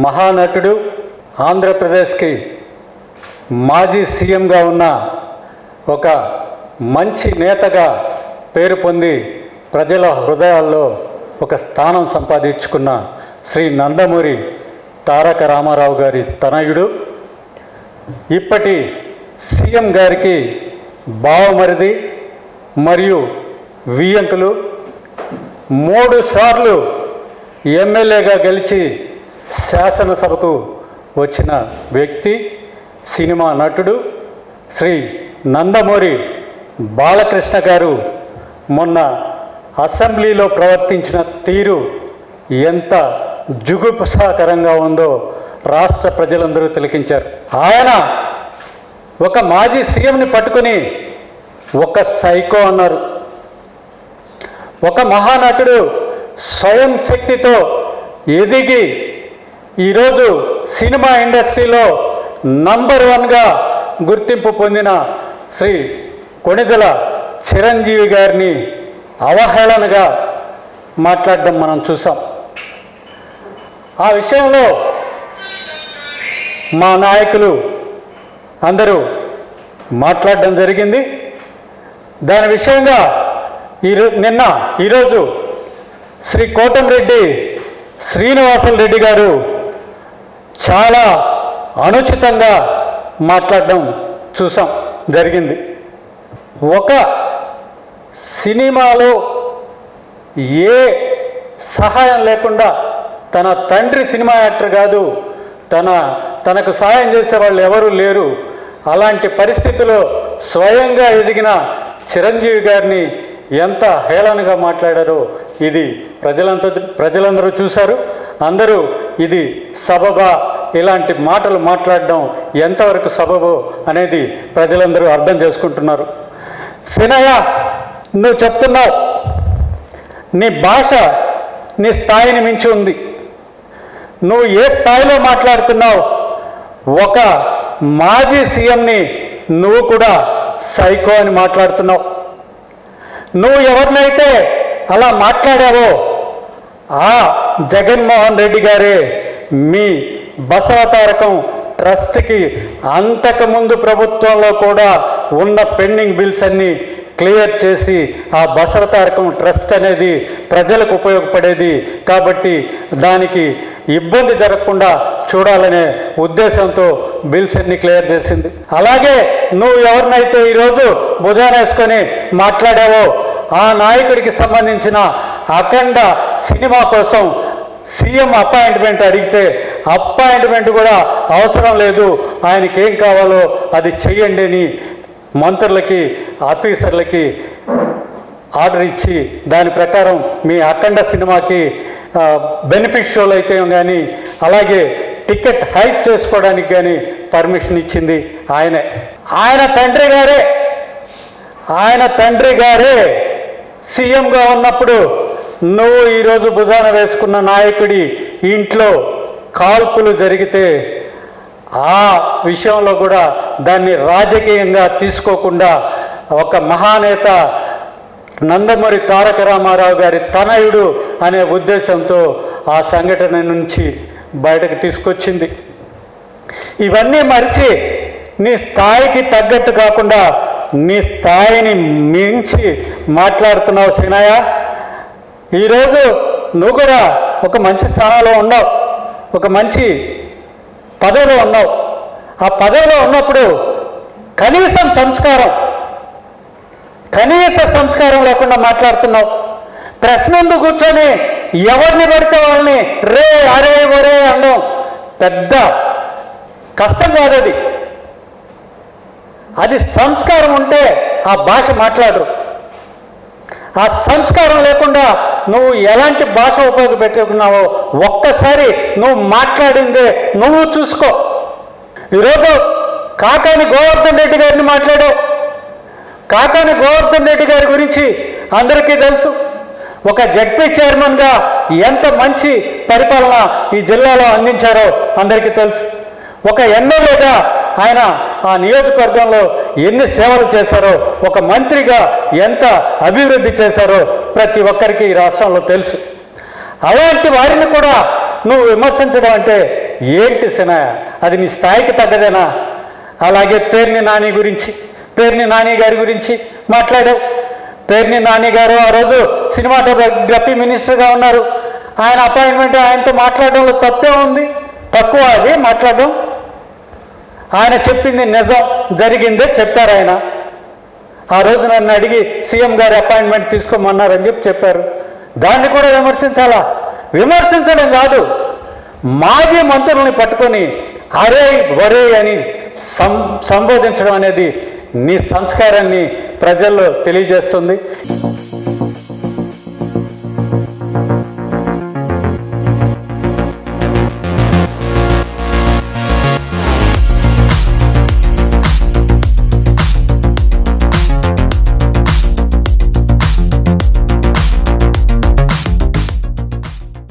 మహానటుడు, ఆంధ్రప్రదేశ్కి మాజీ సీఎంగా ఉన్న ఒక మంచి నేతగా పేరు పొంది ప్రజల హృదయాల్లో ఒక స్థానం సంపాదించుకున్న శ్రీ నందమూరి తారక రామారావు గారి తనయుడు, ఇప్పటి సీఎం గారికి బావమరిది మరియు వియ్యంకులు, 3 సార్లు ఎమ్మెల్యేగా గెలిచి శాసనసభకు వచ్చిన వ్యక్తి, సినిమా నటుడు శ్రీ నందమూరి బాలకృష్ణ గారు మొన్న అసెంబ్లీలో ప్రవర్తించిన తీరు ఎంత జుగుప్సాకరంగా ఉందో రాష్ట్ర ప్రజలందరూ తిలకించారు. ఆయన ఒక మాజీ సీఎంని పట్టుకుని ఒక సైకో అన్నారు. ఒక మహానటుడు స్వయం శక్తితో ఎదిగి ఈరోజు సినిమా ఇండస్ట్రీలో నంబర్ 1గా గుర్తింపు పొందిన శ్రీ కొణిదెల చిరంజీవి గారిని అవహేళనగా మాట్లాడడం మనం చూసాం. ఆ విషయంలో మా నాయకులు అందరూ మాట్లాడడం జరిగింది. దాని విషయంగా ఈరోజు శ్రీ కోటంరెడ్డి శ్రీనివాసులు రెడ్డి గారు చాలా అనుచితంగా మాట్లాడడం చూసాం జరిగింది. ఒక సినిమాలో ఏ సహాయం లేకుండా, తన తండ్రి సినిమా యాక్టర్ కాదు, తనకు సహాయం చేసే వాళ్ళు ఎవరూ లేరు, అలాంటి పరిస్థితిలో స్వయంగా ఎదిగిన చిరంజీవి గారిని ఎంత హేళనగా మాట్లాడారో ఇది ప్రజలందరూ చూశారు. అందరూ ఇది సబబా, ఇలాంటి మాటలు మాట్లాడడం ఎంతవరకు సబబో అనేది ప్రజలందరూ అర్థం చేసుకుంటున్నారు. సినయ్య, నువ్వు చెప్తున్నావు, నీ భాష నీ స్థాయిని మించి ఉంది. నువ్వు ఏ స్థాయిలో మాట్లాడుతున్నావు? ఒక మాజీ సీఎంని నువ్వు కూడా సైకో అని మాట్లాడుతున్నావు. నువ్వు ఎవరినైతే అలా మాట్లాడావో ఆ జగన్మోహన్ రెడ్డి గారే మీ బసవతారకం ట్రస్ట్కి అంతకుముందు ప్రభుత్వంలో కూడా ఉన్న పెండింగ్ బిల్స్ అన్నీ క్లియర్ చేసి ఆ బసవతారకం ట్రస్ట్ అనేది ప్రజలకు ఉపయోగపడేది కాబట్టి దానికి ఇబ్బంది జరగకుండా చూడాలనే ఉద్దేశంతో బిల్స్ అన్ని క్లియర్ చేసింది. అలాగే నువ్వు ఎవరినైతే ఈరోజు భుజాన వేసుకొని మాట్లాడావో ఆ నాయకుడికి సంబంధించిన అఖండ సినిమా కోసం సీఎం అపాయింట్మెంట్ అడిగితే అపాయింట్మెంట్ కూడా అవసరం లేదు, ఆయనకి ఏం కావాలో అది చెయ్యండి అని మంత్రులకి ఆఫీసర్లకి ఆర్డర్ ఇచ్చి దాని ప్రకారం మీ అఖండ సినిమాకి బెనిఫిట్ షోలు అయితే కానీ అలాగే టికెట్ హైక్ చేసుకోవడానికి కానీ పర్మిషన్ ఇచ్చింది ఆయనే. ఆయన తండ్రి గారే సీఎంగా ఉన్నప్పుడు నువ్వు ఈరోజు భుజాన వేసుకున్న నాయకుడి ఇంట్లో కాల్పులు జరిగితే ఆ విషయంలో కూడా దాన్ని రాజకీయంగా తీసుకోకుండా ఒక మహానేత నందమూరి తారక రామారావు గారి తనయుడు అనే ఉద్దేశంతో ఆ సంఘటన నుంచి బయటకు తీసుకొచ్చింది. ఇవన్నీ మరిచి నీ స్థాయికి తగ్గట్టు కాకుండా నీ స్థాయిని మించి మాట్లాడుతున్నావు సినయ్య. ఈరోజు నువ్వు కూడా ఒక మంచి స్థానంలో ఉన్నావు, ఒక మంచి పదవిలో ఉన్నావు. ఆ పదవిలో ఉన్నప్పుడు కనీస సంస్కారం లేకుండా మాట్లాడుతున్నావు. ప్రెస్ ముందు కూర్చొని ఎవరిని పడితే వాళ్ళని రే అరే ఒరే అనడం పెద్ద కష్టం కాదు. అది సంస్కారం ఉంటే ఆ భాష మాట్లాడరు. ఆ సంస్కారం లేకుండా నువ్వు ఎలాంటి భాష ఉపయోగపెట్టుకున్నావో ఒక్కసారి నువ్వు మాట్లాడిందే నువ్వు చూసుకో. ఈరోజు కాకాని గోవర్ధన్ రెడ్డి గారిని మాట్లాడావు. కాకాని గోవర్ధన్ రెడ్డి గారి గురించి అందరికీ తెలుసు. ఒక జడ్పీ చైర్మన్గా ఎంత మంచి పరిపాలన ఈ జిల్లాలో అందించారో అందరికీ తెలుసు. ఒక ఎమ్మెల్యేగా ఆయన ఆ నియోజకవర్గంలో ఎన్ని సేవలు చేశారో, ఒక మంత్రిగా ఎంత అభివృద్ధి చేశారో ప్రతి ఒక్కరికి ఈ రాష్ట్రంలో తెలుసు. అలాంటి వారిని కూడా నువ్వు విమర్శించడం అంటే ఏంటి సినయ్య, అది నీ స్థాయికి తగ్గదేనా? అలాగే పేర్ని నాని గారి గురించి మాట్లాడావు. పేర్ని నాని గారు ఆ రోజు సినిమాటోగ్రఫీ మినిస్టర్గా ఉన్నారు. ఆయన అపాయింట్మెంట్, ఆయనతో మాట్లాడడంలో తప్పే ఉంది? తక్కువ అది మాట్లాడడం? ఆయన చెప్పింది నిజం, జరిగిందే చెప్పారు. ఆయన ఆ రోజు నన్ను అడిగి సీఎం గారి అపాయింట్మెంట్ తీసుకోమన్నారని చెప్పారు. దాన్ని కూడా విమర్శించాలా? విమర్శించడం కాదు, మాజీ మంత్రుల్ని పట్టుకొని అరే వరే అని సంబోధించడం అనేది నీ సంస్కారాన్ని ప్రజల్లో తెలియజేస్తుంది.